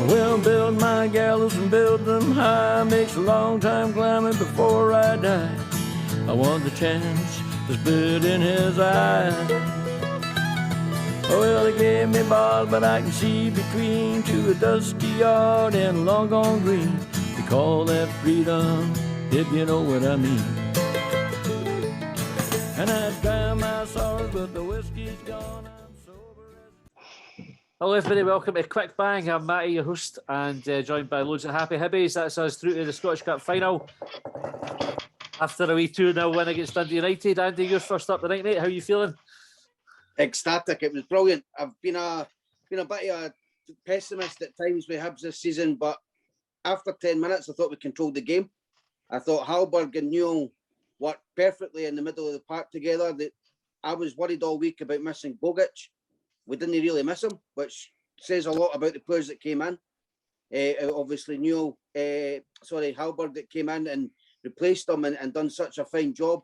Well, build my gallows and build them high. Makes a long time climbing before I die. I want the chance that's bit in his eye. Well, they gave me bars, but I can see between to a dusty yard and a long gone green. They call that freedom, if you know what I mean. And I drown my sorrows, but the whiskey's gone. I'm sober. Hello everybody, welcome to Quick Bang. I'm Matty, your host, and joined by loads of happy Hibees. That's us through to the Scottish Cup final. After a wee 2-0 win against Dundee United. Andy, you're first up tonight, mate. How are you feeling? Ecstatic. It was brilliant. I've been a bit of a pessimist at times with Hibs this season, but after 10 minutes, I thought we controlled the game. I thought Hallberg and Newell worked perfectly in the middle of the park together. I was worried all week about missing Bogic. We didn't really miss him, which says a lot about the players that came in. Obviously, Hallberg that came in and replaced him and done such a fine job.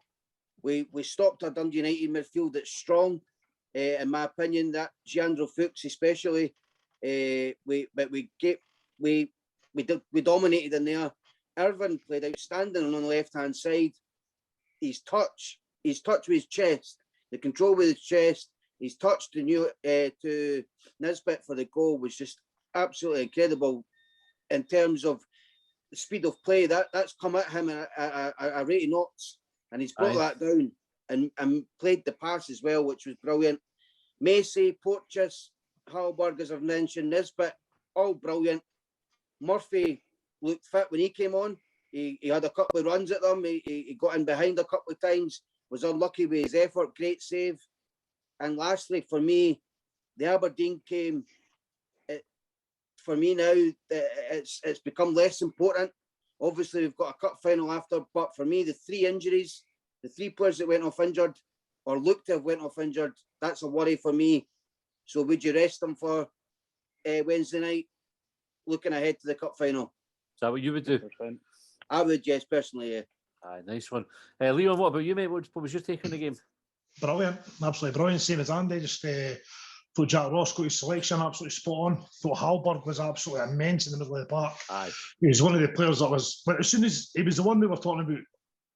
We stopped a Dundee United midfield that's strong. In my opinion, that Giandro Fuchs especially, we dominated in there. Irvin played outstanding on the left-hand side. His touch with his chest, the control with his chest, his touch to Nisbet for the goal was just absolutely incredible in terms of the speed of play. That's come at him at a rate of knots, and he's brought that down and played the pass as well, which was brilliant. Macy, Porteous, Hallberg, as I've mentioned, Nisbet, all brilliant. Murphy looked fit when he came on. He had a couple of runs at them. He got in behind a couple of times, was unlucky with his effort, great save. And lastly, for me, the Aberdeen game, for me now, it's become less important. Obviously, we've got a cup final after, but for me, the three injuries, the three players that went off injured or looked to have went off injured, that's a worry for me. So would you rest them for Wednesday night, looking ahead to the cup final? Is that what you would do? I would, yes, personally, yeah. Aye, nice one. Leon, what about you, mate? What was your take on the game? Brilliant, absolutely brilliant. Same as Andy, just thought Jack Ross got his selection absolutely spot on. Thought Hallberg was absolutely immense in the middle of the park. Aye. He was one of the players that was, but as soon as he was the one we were talking about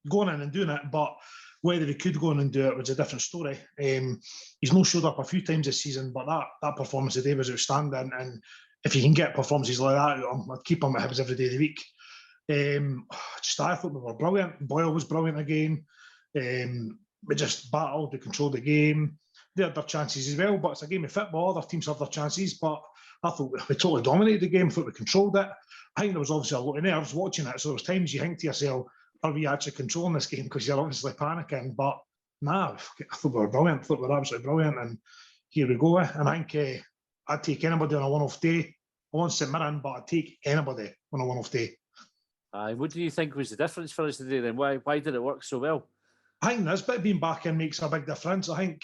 going in and doing it, but whether he could go in and do it was a different story. He's not showed up a few times this season, but that performance today was outstanding. And if you can get performances like that, I'd keep him at Hibs every day of the week. I thought we were brilliant. Boyle was brilliant again. We just battled, we controlled the game. They had their chances as well, but it's a game of football. Other teams have their chances, but I thought we totally dominated the game. Thought we controlled it. I think there was obviously a lot of nerves watching it, so there was times you think to yourself, are we actually controlling this game? Because you're obviously panicking. But nah, I thought we were brilliant. I thought we were absolutely brilliant. And here we go. And I think I'd take anybody on a one-off day. I won't say Mirren, but I'd take anybody on a one-off day. What do you think was the difference for us today then? Why did it work so well? I think Nisbet being back in makes a big difference. I think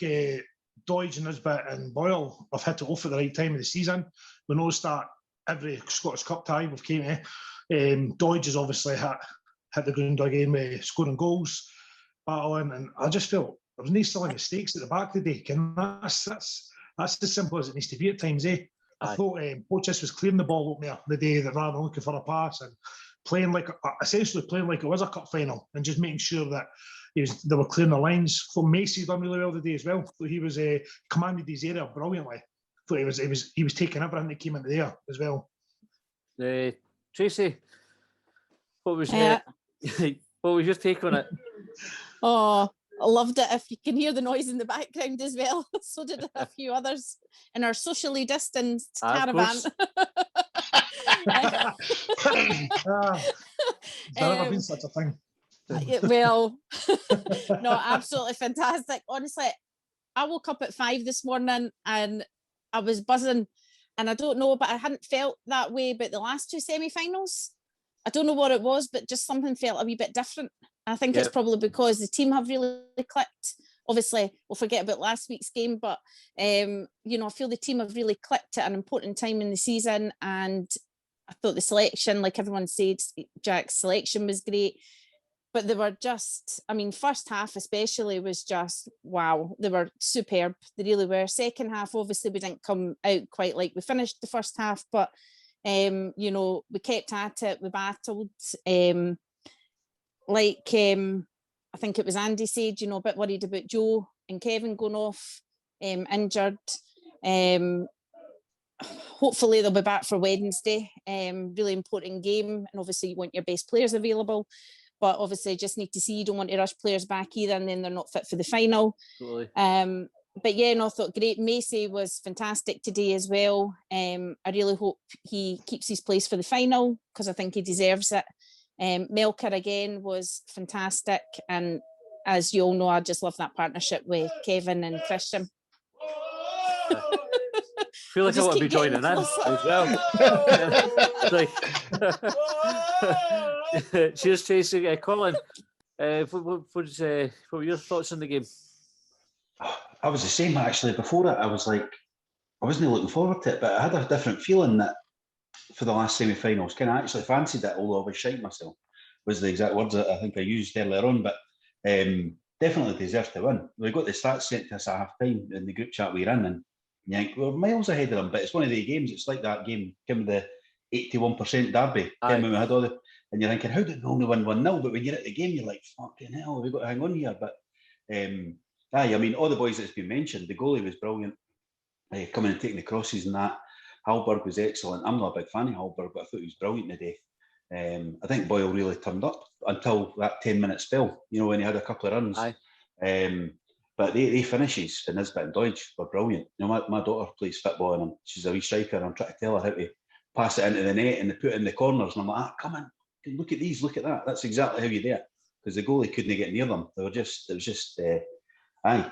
Doidge, Nisbet and Boyle have hit it off at the right time of the season. We noticed that every Scottish Cup tie we've came to. Doidge has obviously hit the ground again with scoring goals, battling, and I just felt there was no silly mistakes at the back today. That's as simple as it needs to be at times, eh? I thought Porteous was clearing the ball up there the day that rather than looking for a pass and essentially playing like it was a cup final and just making sure that they were clearing the lines. So Macy done really well today as well. So he was commanded his area brilliantly. So he was taking everything that came into there as well. Tracy, what was your take on it? Oh, I loved it. If you can hear the noise in the background as well, so did a few others in our socially distanced caravan. Has there ever been such a thing? Well, no, absolutely fantastic. Honestly, I woke up at 5 this morning and I was buzzing, and I don't know, but I hadn't felt that way about the last two semi-finals. I don't know what it was, but just something felt a wee bit different. I think it's probably because the team have really clicked. Obviously, we'll forget about last week's game, but I feel the team have really clicked at an important time in the season, and I thought the selection, like everyone said, Jack's selection was great. but they were just, I mean, first half especially was just, wow, they were superb. They really were. Second half, obviously, we didn't come out quite like we finished the first half, but, you know, we kept at it, we battled. I think it was Andy said, you know, a bit worried about Joe and Kevin going off, injured. Hopefully they'll be back for Wednesday. Really important game, and obviously you want your best players available, but obviously just need to see, you don't want to rush players back either and then they're not fit for the final. Totally. But yeah, no, I thought great. Macy was fantastic today as well. I really hope he keeps his place for the final because I think he deserves it. Melker again was fantastic, and as you all know, I just love that partnership with Kevin and Christian. I feel like I want to be joining in as well. Cheers, Tracy. Colin, what were your thoughts on the game? I was the same actually. Before it, I was like, I wasn't looking forward to it, but I had a different feeling that for the last semi-finals, kind of actually fancied it, although I was shite myself, was the exact words that I think I used earlier on, but definitely deserved to win. We got the stats sent to us at half-time in the group chat we were in, and you think we're miles ahead of them, but it's one of the games, it's like that game, give me the 81% derby, when we had all the, and you're thinking, how did we only win 1-0? But when you're at the game, you're like, fucking hell, we've got to hang on here. But I mean, all the boys that's been mentioned, the goalie was brilliant, coming and taking the crosses and that. Hallberg was excellent. I'm not a big fan of Hallberg, but I thought he was brilliant today. I think Boyle really turned up until that 10-minute spell, you know, when he had a couple of runs. But they finishes for Nisbet and Deutsch were brilliant. You know, my daughter plays football and she's a wee striker, and I'm trying to tell her how to pass it into the net and they put it in the corners. And I'm like, come on, look at these, look at that. That's exactly how you do it. Because the goalie couldn't get near them. They were just, it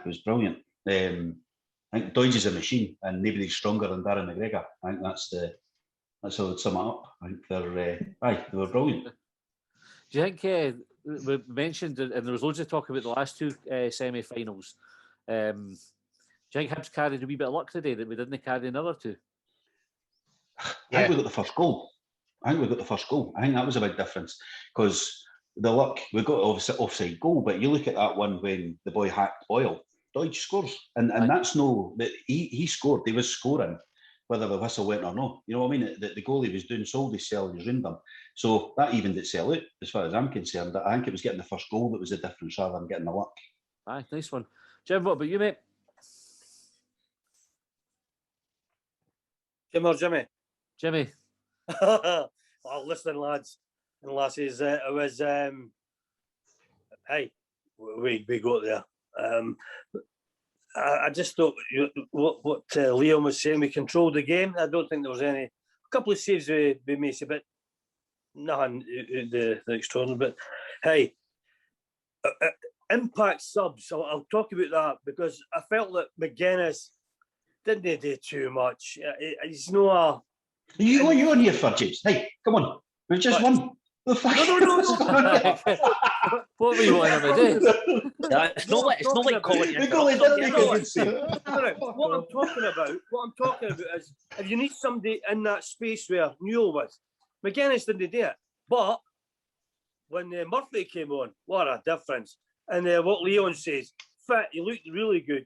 was brilliant. I think Deutsch is a machine and nobody's stronger than Darren McGregor. I think that's how I'd sum it up. I think they were brilliant. Do you think we mentioned, and there was loads of talk about the last two semi-finals? Do you think Hibs carried a wee bit of luck today that we didn't carry another two? I think we got the first goal. I think that was a big difference because the luck, we got obviously offside goal, but you look at that one when the boy hacked Boyle, Deutsch scores, and that's no that he scored. He was scoring whether the whistle went or not. You know what I mean? The goalie was doing soul sell around them. So that evened itself out, as far as I'm concerned. I think it was getting the first goal that was the difference rather than getting the luck. Aye, nice one. Jim, what about you, mate? Jim or Jimmy? Jimmy. Well, listen, lads and lasses, it was, hey, we got there. I just thought what Liam was saying, we controlled the game. I don't think there was a couple of saves we made, but nothing the extraordinary. But hey, impact subs, I'll talk about that because I felt that McGuinness didn't do too much. He's no You on here for, James? Hey, come on, we've just won. No. What were you wanting to do? It's not like Colin. What I'm talking about is if you need somebody in that space where Newell was, McGuinness didn't do it. But when Murphy came on, what a difference. And what Leon says, fit, he looked really good.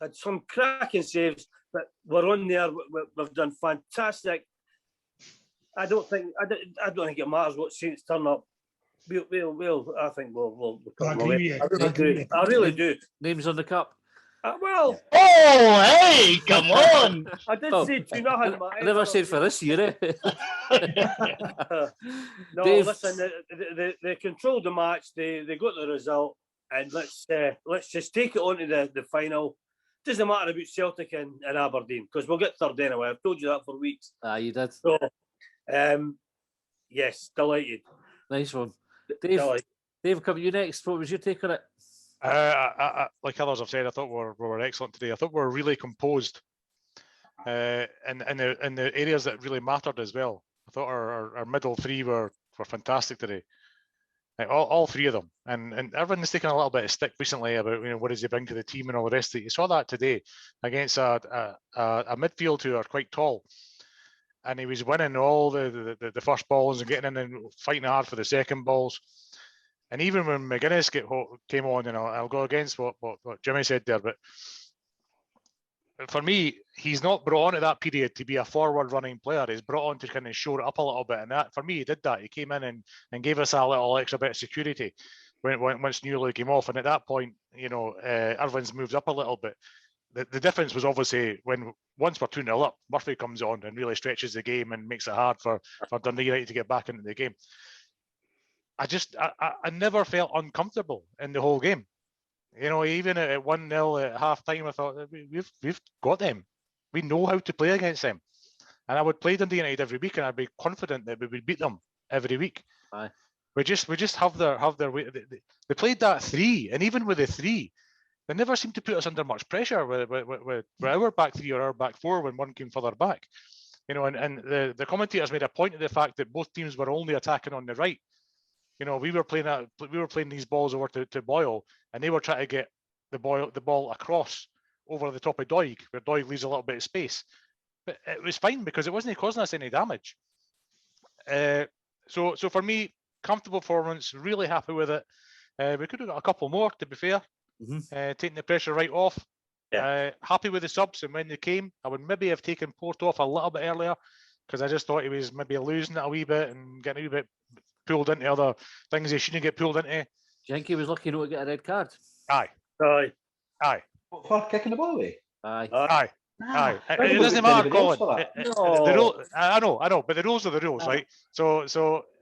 Had some cracking saves, but we're on there. We've done fantastic. I don't think it matters what Saints turn up. We'll I think we'll I agree with you. I really do. Names on the cup. Well. Oh, hey, come on. I did say 2-0. I never said for this year, No, Dave. Listen, they controlled the match. They got the result, and let's just take it on to the final. Doesn't matter about Celtic and Aberdeen because we'll get third anyway. I've told you that for weeks. You did. So, yes, delighted. Nice one. Dave, come you next. What was your take on it? Like others have said, I thought we were excellent today. I thought we were really composed in the areas that really mattered as well. I thought our middle three were fantastic today. Like all three of them, and everyone's taken a little bit of stick recently about what does he bring to the team and all the rest of it. You saw that today against a midfield who are quite tall, and he was winning all the first balls and getting in and fighting hard for the second balls. And even when McGuinness came on, and I'll go against what Jimmy said there, but for me, he's not brought on at that period to be a forward running player. He's brought on to kind of shore it up a little bit. And that, for me, he did that. He came in and gave us a little extra bit of security once Newley came off. And at that point, Irvin's moved up a little bit. The difference was obviously once we're 2-0 up, Murphy comes on and really stretches the game and makes it hard for Dundee United to get back into the game. I never felt uncomfortable in the whole game. Even at 1-0 at half time, I thought we've got them. We know how to play against them. And I would play Dundee United every week, and I'd be confident that we would beat them every week. Aye. We just have their way. They played that 3, and even with the 3, they never seemed to put us under much pressure with our back 3 or our back 4 when one came further back. And the commentators made a point of the fact that both teams were only attacking on the right. We were playing these balls over to Boyle, and they were trying to get the ball across over the top of Doig, where Doig leaves a little bit of space. But it was fine because it wasn't causing us any damage. So for me, comfortable performance, really happy with it. We could have got a couple more, to be fair, taking the pressure right off. Yeah. Happy with the subs, and when they came, I would maybe have taken Port off a little bit earlier because I just thought he was maybe losing it a wee bit and getting a wee bit pulled into other things he shouldn't get pulled into. Do you think he was lucky not to get a red card? Aye. For kicking the ball away. Aye. Aye. I It don't doesn't think matter, anybody else Colin. for that. The rule, I know, but the rules are the rules, right? So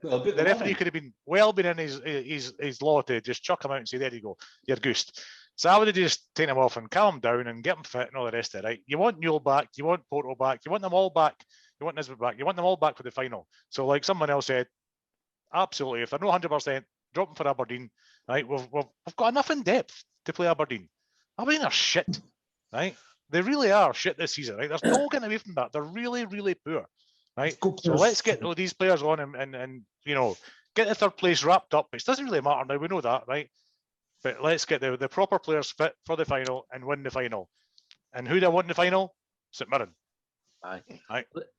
Well, the referee could have been in his law to just chuck him out and say, "There you go, you're goosed." So I would have just taken him off and calm him down and get him fit and all the rest of it, right? You want Newell back, you want Porto back, you want them all back, you want Nisbet back, you want them all back for the final. So like someone else said, absolutely, if they're not 100%, drop them for Aberdeen, right? We've got enough in depth to play Aberdeen. Aberdeen are shit, right? They really are shit this season, right? There's no getting away from that. They're really, really poor, right? So let's get these players on and get the third place wrapped up. It doesn't really matter now, we know that, right? But let's get the proper players fit for the final and win the final. And who do I want in the final? St Mirren. Aye.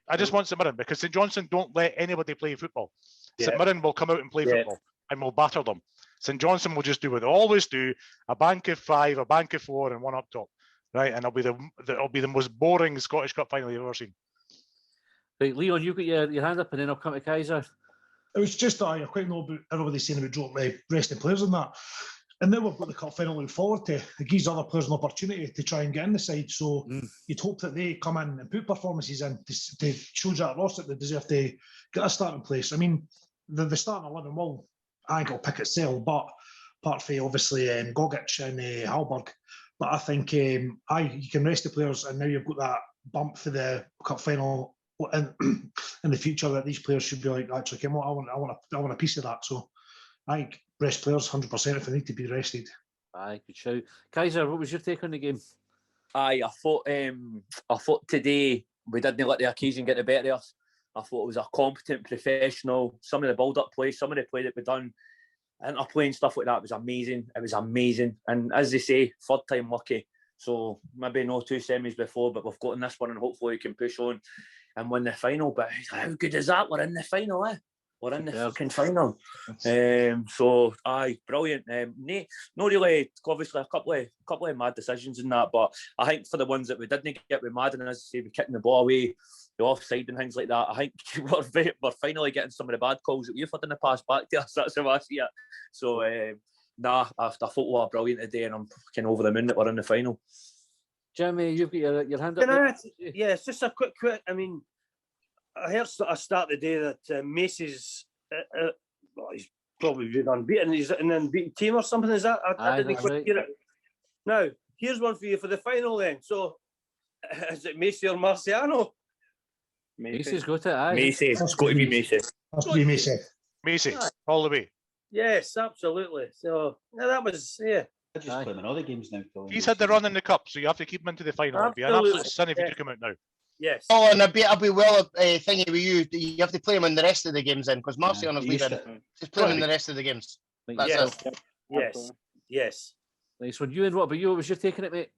I just want St Mirren because St Johnstone don't let anybody play football. St Mirren will come out and play football and we'll batter them. St Johnstone will just do what they always do: a bank of 5, a bank of 4, and one up top, right? And it'll be the most boring Scottish Cup final you've ever seen. Right, Leon, you got your hand up, and then I'll come to Kaiser. It was just that I quite know about everybody saying about dropping resting players and that. And now we've got the cup final to look forward to. It gives other players an opportunity to try and get in the side. So you'd hope that they come in and put performances in to show Jack Ross that they deserve to get a starting place. I mean, the starting 11 will, I think it'll pick itself, but apart from obviously Gogic and Hallberg. But I think you can rest the players, and now you've got that bump for the cup final in the future that these players should be like, actually, I want a piece of that. So I think rest players 100% if they need to be rested. Aye, good shout. Kaiser, what was your take on the game? Aye, I thought today we didn't let the occasion get the better of us. I thought it was a competent, professional. Some of the build-up play, some of the play that we done, interplaying stuff like that was amazing. It was amazing. And as they say, third time lucky. So maybe no 2 semis before, but we've gotten this one, and hopefully we can push on and win the final. But how good is that? We're in the final, eh? We're in the fucking final. So aye, brilliant. Not really, obviously a couple of mad decisions in that, but I think for the ones that we didn't get with mad, and as I say, we kicking the ball away, the offside and things like that, I think we're finally getting some of the bad calls that we've had in the past back to us. That's how I see it. So I thought we were brilliant today, and I'm fucking over the moon that we're in the final. Jimmy, you've got your hand up. Yeah, it's just a quick. I mean, I heard a start the day that Macy's, he's probably been unbeaten. He's an unbeaten team or something. Is that? I didn't quite hear it. Now, here's one for you for the final then. So, is it Macy or Marciano? Macy's got it, aye. Macy, it's got to be Macy. Has to be Macy. Macy, all the way. Yes, absolutely. So, that was, I just play him in all the games now. He's had the run in the cup, so you have to keep him into the final. It'd be an absolute sin if you took him out now. Yes. Oh, and I'll be well thingy with you. You have to play him in the rest of the games then, because Marciano's leaving. Just play him in the rest of the games. That's it. Yes. Nice one. What about you? What was your taking it, mate?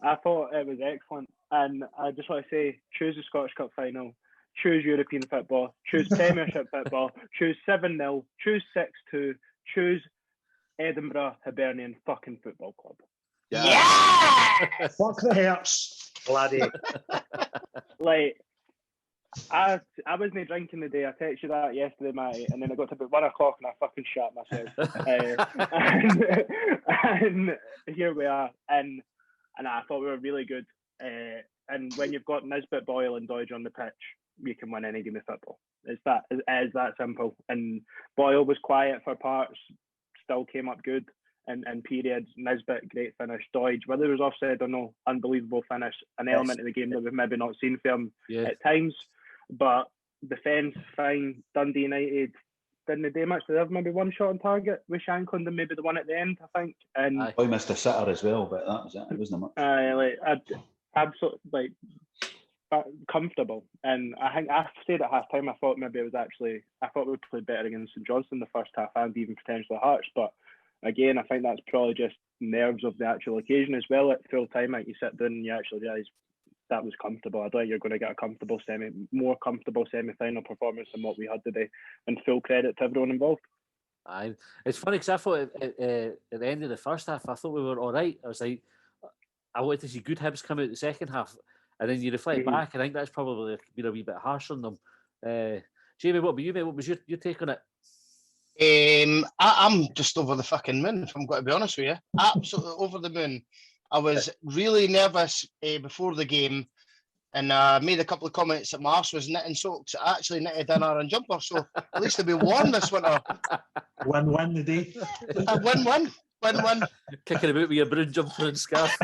I thought it was excellent. And I just want to say, choose the Scottish Cup final, choose European football, choose Premiership football, choose 7-0, choose 6-2, choose Edinburgh Hibernian fucking Football Club. Yeah! Fuck the Herps. Bloody. Like, I wasn't drinking the day. I texted you that yesterday, mate, and then I got to about 1 o'clock and I fucking shat myself. And here we are. And I thought we were really good. And when you've got Nisbet, Boyle, and Dodge on the pitch, you can win any game of football. It is that simple. And Boyle was quiet for parts, still came up good in periods. Nisbet, great finish. Dodge, whether it was offside or no, unbelievable finish. An element of the game that we've maybe not seen from him at times. But defence, fine. Dundee United didn't do much. They have maybe one shot on target with Shankland and maybe the one at the end, I think. And I missed a sitter as well, but that was it. It wasn't much. Absolutely comfortable. And I think I said at half time, I thought we played better against St Johnstone the first half and even potentially Hearts. But again, I think that's probably just nerves of the actual occasion as well. At full time, like you sit down and you actually realise that was comfortable. I don't think you're going to get a more comfortable semi-final performance than what we had today. And full credit to everyone involved. Aye, it's funny because I thought at the end of the first half, I thought we were all right. I was like, I wanted to see good Hibs come out the second half, and then you reflect back, I think that's probably been a wee bit harsh on them. Jamie, what about you, mate? What was your take on it? I'm just over the fucking moon, if I'm going to be honest with you. Absolutely over the moon. I was really nervous before the game, and I made a couple of comments that my arse was knitting socks. I actually knitted an Aaron jumper, so at least I'll be warm this winter. Win-win the day. Win-win. Win-win. Kicking about with your brown jumper and scarf.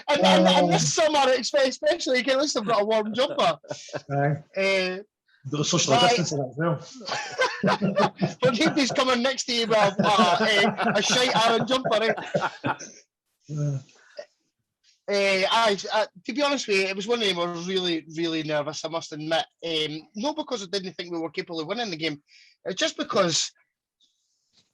and this summer, especially, at least I've got a warm jumper. The social distancing as well. When Hibees coming next to you with a shite Aaron jumper. To be honest with you, it was one of them I was really, really nervous, I must admit. Not because I didn't think we were capable of winning the game. It's just because,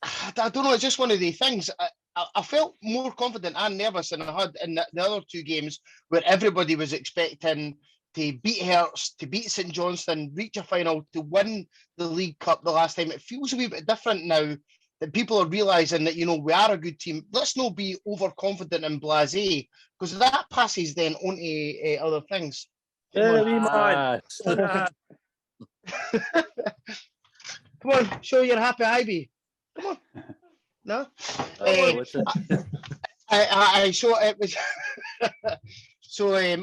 I don't know, it's just one of the things. I felt more confident and nervous than I had in the other two games where everybody was expecting to beat Hearts, to beat St Johnstone, reach a final, to win the League Cup the last time. It feels a wee bit different now that people are realising that, we are a good team. Let's not be overconfident and blasé, because that passes then onto other things. Man. Come on, show your happy Hibees. Come on. No? I saw it was... So I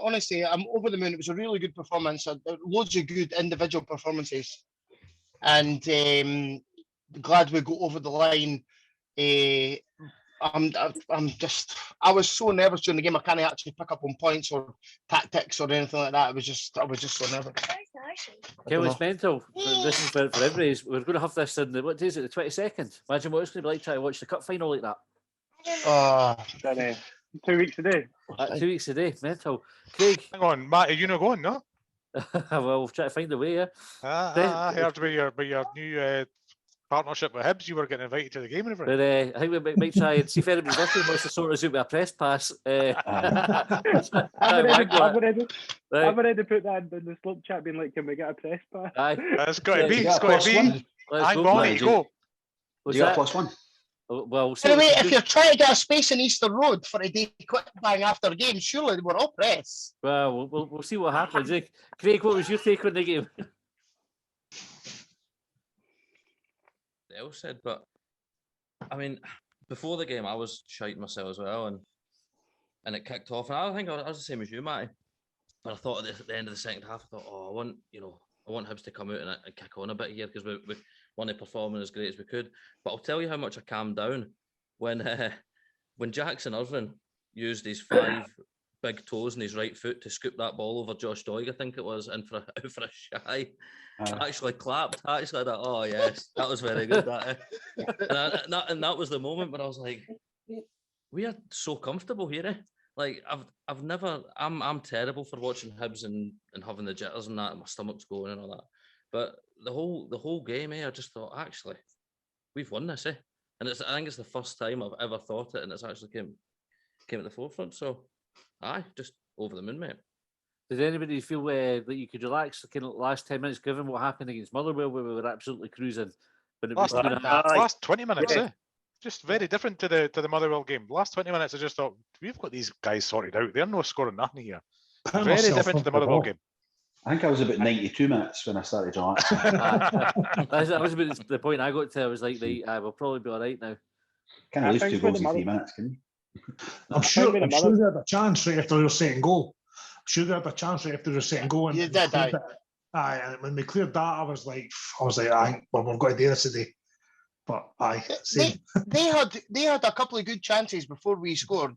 honestly, I'm over the moon. It was a really good performance. Loads of good individual performances, and glad we go over the line. I was so nervous during the game. I can't actually pick up on points or tactics or anything like that. I was just so nervous. Okay, well, it's mental. This is for everybody. We're going to have this in what day is it? The 22nd. Imagine what it's going to be like trying to watch the cup final like that. 2 weeks a day. 2 weeks a day, mental. Craig. Hang on, Matt, are you not going, no? Well, we'll try to find a way, yeah. I heard about your new partnership with Hibs, you were getting invited to the game and everything. But I think we might try and see if anybody's listening wants to sort us out with a press pass. I've already put that in the slump chat being like, can we get a press pass? Aye. It's got to be. It's got to be. Hang on, you go. You got +1. Well, anyway, if you're trying to get a space in Easter Road for a day quick bang after a game, surely we're all press. Well, we'll see what happens. Craig, what was your take on the game? They all said, but I mean, before the game, I was shite myself as well, and it kicked off. And I think I was the same as you, Matty. But I thought at the end of the second half, I thought, I want Hibs to come out and kick on a bit here because we want to perform as great as we could. But I'll tell you how much I calmed down when Jackson Irvine used his 5 big toes and his right foot to scoop that ball over Josh Doig, I think it was, and for a shy. I actually clapped. I actually thought, oh yes, that was very good. And that was the moment when I was like, we are so comfortable here. Like I'm terrible for watching Hibs and having the jitters and that, and my stomach's going and all that. But the whole game, I just thought, actually, we've won this, And I think it's the first time I've ever thought it, and it's actually came at the forefront. So, just over the moon, mate. Did anybody feel that you could relax the kind of last 10 minutes, given what happened against Motherwell, where we were absolutely cruising? But it was Last 20 minutes, just very different to the Motherwell game. Last 20 minutes, I just thought we've got these guys sorted out. They're not scoring nothing here. Very different to the Motherwell game. I think I was about 92 minutes when I started relaxing. That was about the point I got to. I was like, right, we'll probably be all right now. Can't lose 2 goals in 3 minutes, can you? I'm sure they had a chance right after they were setting goal. I'm sure they had a chance right after they were setting goal. And you did, aye. Aye, and when they cleared that, I was like, I think, well, we've got to do this today. But aye, they had a couple of good chances before we scored,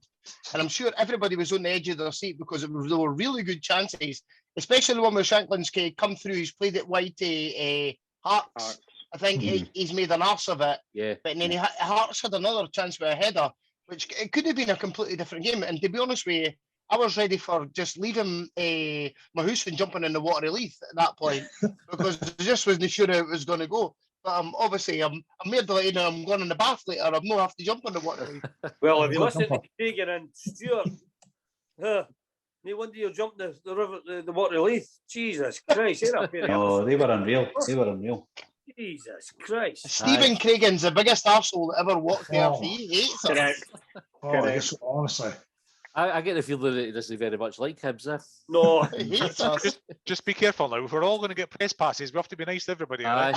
and I'm sure everybody was on the edge of their seat because they were really good chances, especially the one where Shanklin's come through. He's played it wide to Hearts. I think he's made an arse of it. Yeah. But then Hearts had another chance with a header, which it could have been a completely different game. And to be honest with you, I was ready for just leaving my house and jumping in the water relief at that point because I just wasn't sure how it was going to go. But obviously, I'm made like, I'm going in the bath later. I'm not have to jump in the water relief. Well, if you listen to Keegan and Stuart, no wonder you're jumping the river, the water relief. Jesus Christ! Oh, they were unreal. They were unreal. Jesus Christ! Stephen Craigan's the biggest arsehole that ever walked the earth. He hates us. Correct. Correct. Honestly. I get the feeling that he doesn't very much like Hibs. No, he hates us. Just be careful now. If we're all going to get press passes, we have to be nice to everybody. Aye,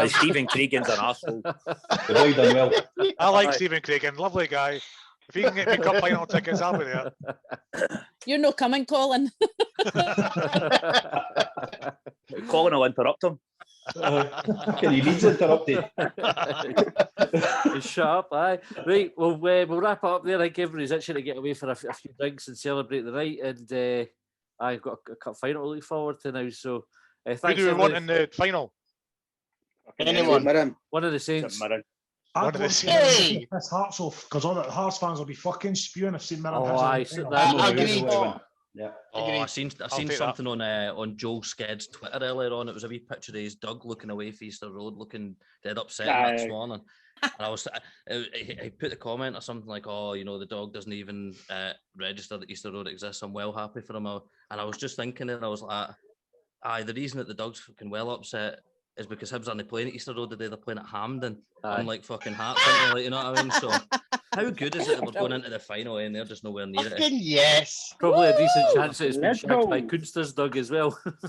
Stephen Craigan's an arsehole. The boy done well. I like Stephen Craigan, lovely guy. If he can get me cup final tickets, I'll be there. You're no coming, Colin. Colin will interrupt him. Can you needs interrupted? Shut up, aye. Right, well, we'll wrap up there. I think everybody's itching to get away for a few drinks and celebrate the night. And I've got a cup final to look forward to now. So thanks. Who do we want in the final? Anyone. One of the Saints. I'd want to piss Hearts off because all the Hearts fans will be fucking spewing if St Mirren has it. I agree. Yeah. Oh, I seen something on Joel Sked's Twitter earlier on. It was a wee picture of his dog looking away from Easter Road, looking dead upset next morning. And I put the comment or something like, "Oh, the dog doesn't even register that Easter Road exists. I'm well happy for him." And I was just thinking, and I was like, "Aye, the reason that the dog's fucking well upset is because Hibs aren't playing at Easter Road today. They're playing at Hampden, unlike fucking Hearts, like, you know what I mean?" So how good is it that we're going into the final and they're just nowhere near it? Yes. Probably a decent chance that it's been shagged by Kunster's dog as well. Right,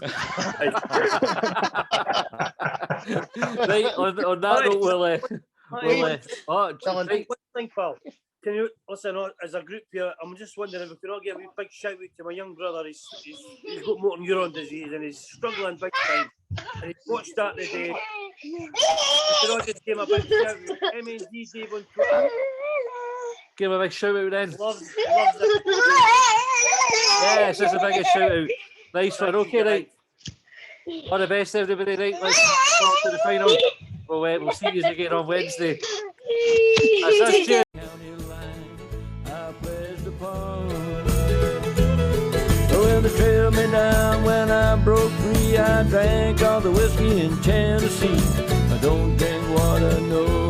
on that note, One thing, pal. Can you listen? As a group here, I'm just wondering if we could all give a big shout out to my young brother. He's got motor neuron disease and he's struggling big time. And he watched that today. We could all just give him a big shout out. MND Dave on Twitter. Give him a big shout out then. Loves it. Yes, that's the biggest shout out. Nice one. Okay, right. All the best, everybody. Right, let's go to the final. We'll see you again on Wednesday. That's us, cheers. Well, they trailed me down when I broke free. I drank all the whiskey in Tennessee. I don't drink water, no.